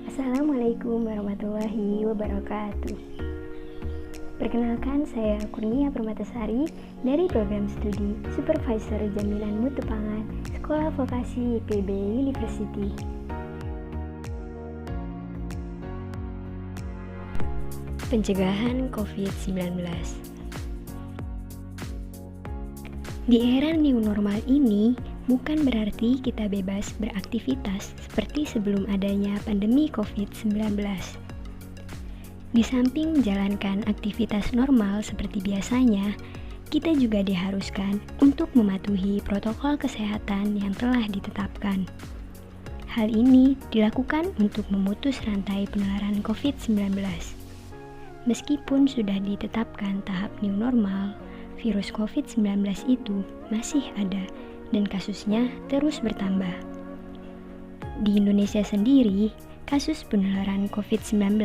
Assalamualaikum warahmatullahi wabarakatuh. Perkenalkan, saya Kurnia Permatasari dari Program Studi Supervisor Jaminan Mutu Pangan Sekolah Vokasi IPB University. Pencegahan COVID-19. Di era new normal ini, bukan berarti kita bebas beraktivitas seperti sebelum adanya pandemi COVID-19. Di samping menjalankan aktivitas normal seperti biasanya, kita juga diharuskan untuk mematuhi protokol kesehatan yang telah ditetapkan. Hal ini dilakukan untuk memutus rantai penularan COVID-19. Meskipun sudah ditetapkan tahap new normal, virus COVID-19 itu masih ada dan kasusnya terus bertambah. Di Indonesia sendiri, kasus penularan COVID-19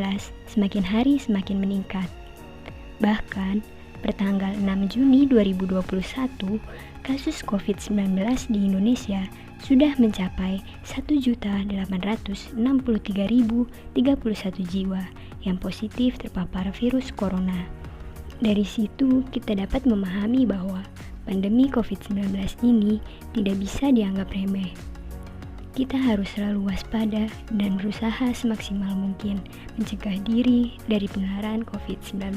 semakin hari semakin meningkat. Bahkan, pertanggal 6 Juni 2021, kasus COVID-19 di Indonesia sudah mencapai 1.863.031 jiwa yang positif terpapar virus corona. Dari situ, kita dapat memahami bahwa pandemi COVID-19 ini tidak bisa dianggap remeh. Kita harus selalu waspada dan berusaha semaksimal mungkin mencegah diri dari penularan COVID-19.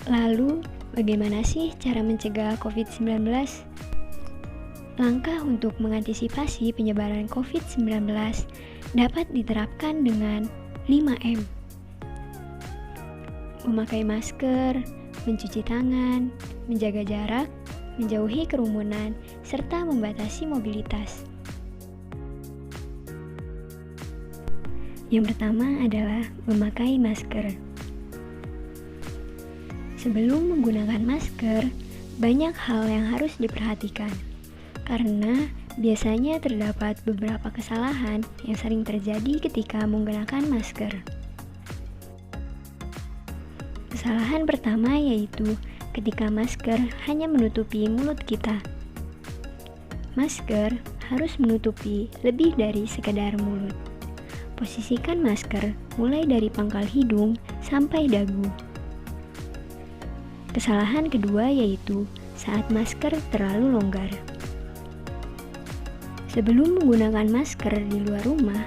Lalu, bagaimana sih cara mencegah COVID-19? Langkah untuk mengantisipasi penyebaran COVID-19 dapat diterapkan dengan 5M. Memakai masker, mencuci tangan, menjaga jarak, menjauhi kerumunan, serta membatasi mobilitas. Yang pertama adalah memakai masker. Sebelum menggunakan masker, banyak hal yang harus diperhatikan, karena biasanya terdapat beberapa kesalahan yang sering terjadi ketika menggunakan masker. Kesalahan pertama yaitu ketika masker hanya menutupi mulut kita. Masker harus menutupi lebih dari sekedar mulut. Posisikan masker mulai dari pangkal hidung sampai dagu. Kesalahan kedua yaitu saat masker terlalu longgar. Sebelum menggunakan masker di luar rumah,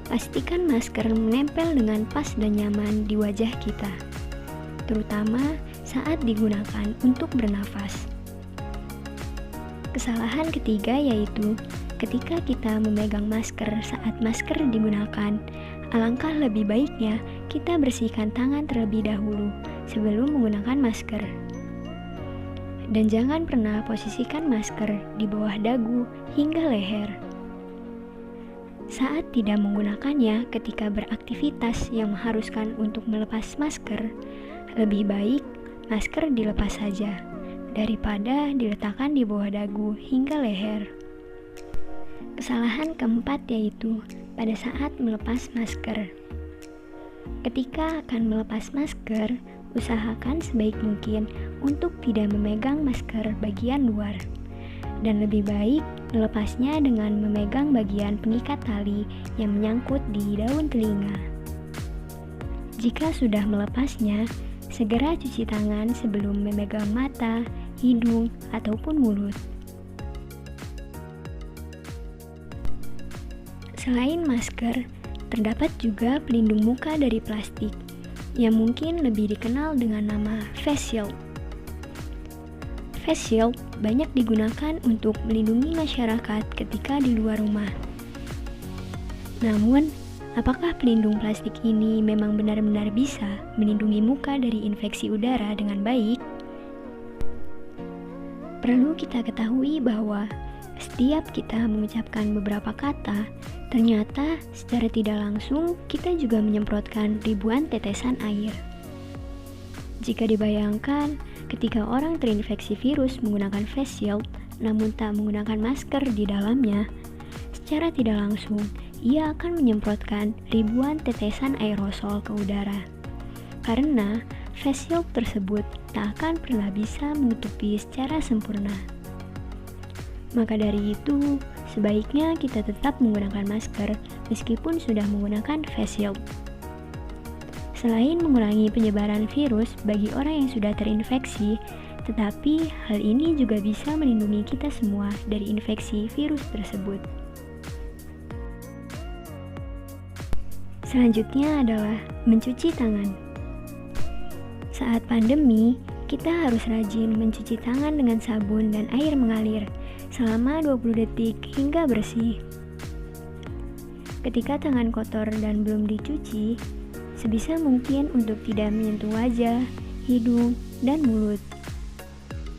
pastikan masker menempel dengan pas dan nyaman di wajah kita, terutama saat digunakan untuk bernafas. Kesalahan ketiga yaitu ketika kita memegang masker saat masker digunakan, alangkah lebih baiknya kita bersihkan tangan terlebih dahulu sebelum menggunakan masker. Dan jangan pernah posisikan masker di bawah dagu hingga leher. Saat tidak menggunakannya ketika beraktivitas yang mengharuskan untuk melepas masker, lebih baik masker dilepas saja daripada diletakkan di bawah dagu hingga leher. Kesalahan keempat yaitu pada saat melepas masker. Ketika akan melepas masker, usahakan sebaik mungkin untuk tidak memegang masker bagian luar, dan lebih baik melepasnya dengan memegang bagian pengikat tali yang menyangkut di daun telinga. Jika sudah melepasnya, segera cuci tangan sebelum memegang mata, hidung, ataupun mulut. Selain masker, terdapat juga pelindung muka dari plastik yang mungkin lebih dikenal dengan nama face shield. Face shield banyak digunakan untuk melindungi masyarakat ketika di luar rumah. Namun, apakah pelindung plastik ini memang benar-benar bisa melindungi muka dari infeksi udara dengan baik? Perlu kita ketahui bahwa setiap kita mengucapkan beberapa kata, ternyata secara tidak langsung kita juga menyemprotkan ribuan tetesan air. Jika dibayangkan, ketika orang terinfeksi virus menggunakan face shield namun tak menggunakan masker di dalamnya, secara tidak langsung ia akan menyemprotkan ribuan tetesan aerosol ke udara. Karena face shield tersebut tak akan pernah bisa menutupi secara sempurna. Maka dari itu, sebaiknya kita tetap menggunakan masker meskipun sudah menggunakan face shield. Selain mengurangi penyebaran virus bagi orang yang sudah terinfeksi, tetapi hal ini juga bisa melindungi kita semua dari infeksi virus tersebut. Selanjutnya adalah mencuci tangan. Saat pandemi, kita harus rajin mencuci tangan dengan sabun dan air mengalir selama 20 detik hingga bersih. Ketika tangan kotor dan belum dicuci, sebisa mungkin untuk tidak menyentuh wajah, hidung, dan mulut.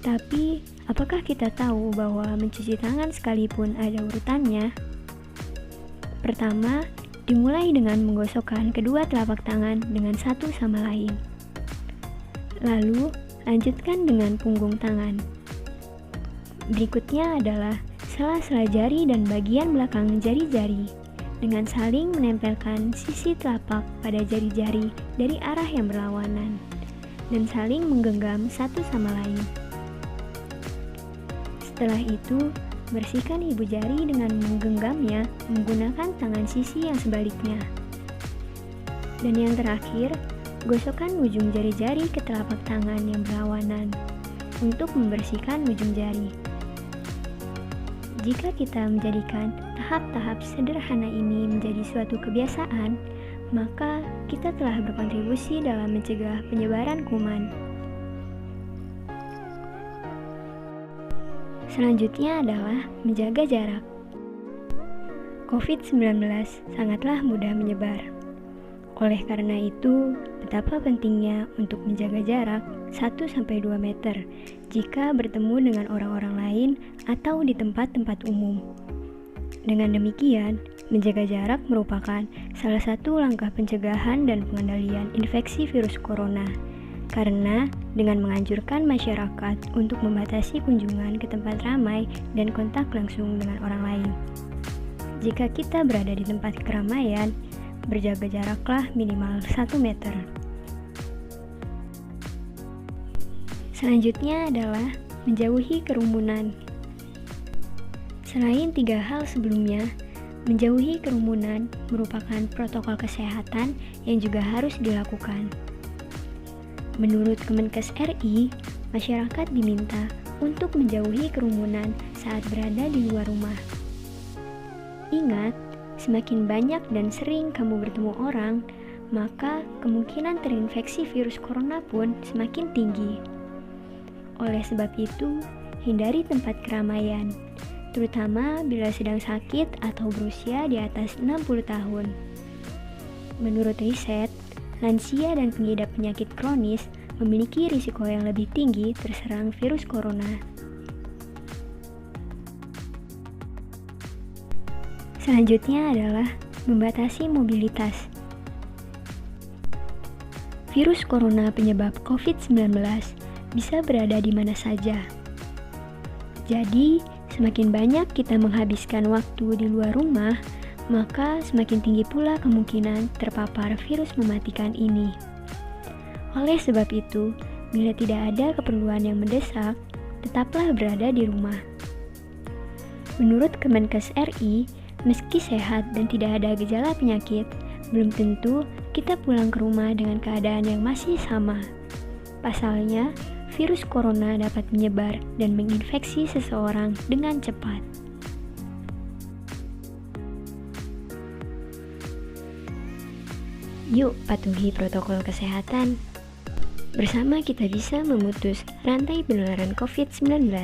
Tapi, apakah kita tahu bahwa mencuci tangan sekalipun ada urutannya? Pertama, dimulai dengan menggosokkan kedua telapak tangan dengan satu sama lain. Lalu, lanjutkan dengan punggung tangan. Berikutnya adalah sela-sela jari dan bagian belakang jari-jari dengan saling menempelkan sisi telapak pada jari-jari dari arah yang berlawanan dan saling menggenggam satu sama lain. Setelah itu, bersihkan ibu jari dengan menggenggamnya menggunakan tangan sisi yang sebaliknya. Dan yang terakhir, gosokkan ujung jari-jari ke telapak tangan yang berlawanan untuk membersihkan ujung jari. Jika kita menjadikan tahap-tahap sederhana ini menjadi suatu kebiasaan, maka kita telah berkontribusi dalam mencegah penyebaran kuman. Selanjutnya adalah menjaga jarak. COVID-19 sangatlah mudah menyebar. Oleh karena itu, betapa pentingnya untuk menjaga jarak 1-2 meter jika bertemu dengan orang-orang lain atau di tempat-tempat umum. Dengan demikian, menjaga jarak merupakan salah satu langkah pencegahan dan pengendalian infeksi virus corona. Karena dengan menganjurkan masyarakat untuk membatasi kunjungan ke tempat ramai dan kontak langsung dengan orang lain. Jika kita berada di tempat keramaian, berjaga jaraklah minimal 1 meter. Selanjutnya adalah menjauhi kerumunan. Selain 3 hal sebelumnya, menjauhi kerumunan merupakan protokol kesehatan yang juga harus dilakukan. Menurut Kemenkes RI, masyarakat diminta untuk menjauhi kerumunan saat berada di luar rumah. Ingat, semakin banyak dan sering kamu bertemu orang, maka kemungkinan terinfeksi virus corona pun semakin tinggi. Oleh sebab itu, hindari tempat keramaian, terutama bila sedang sakit atau berusia di atas 60 tahun. Menurut riset, lansia dan pengidap penyakit kronis memiliki risiko yang lebih tinggi terserang virus corona. Selanjutnya adalah membatasi mobilitas. Virus corona penyebab COVID-19 bisa berada di mana saja. Jadi, semakin banyak kita menghabiskan waktu di luar rumah, maka semakin tinggi pula kemungkinan terpapar virus mematikan ini. Oleh sebab itu, bila tidak ada keperluan yang mendesak, tetaplah berada di rumah. Menurut Kemenkes RI, meski sehat dan tidak ada gejala penyakit, belum tentu kita pulang ke rumah dengan keadaan yang masih sama. Pasalnya, virus corona dapat menyebar dan menginfeksi seseorang dengan cepat. Yuk patuhi protokol kesehatan. Bersama kita bisa memutus rantai penularan COVID-19.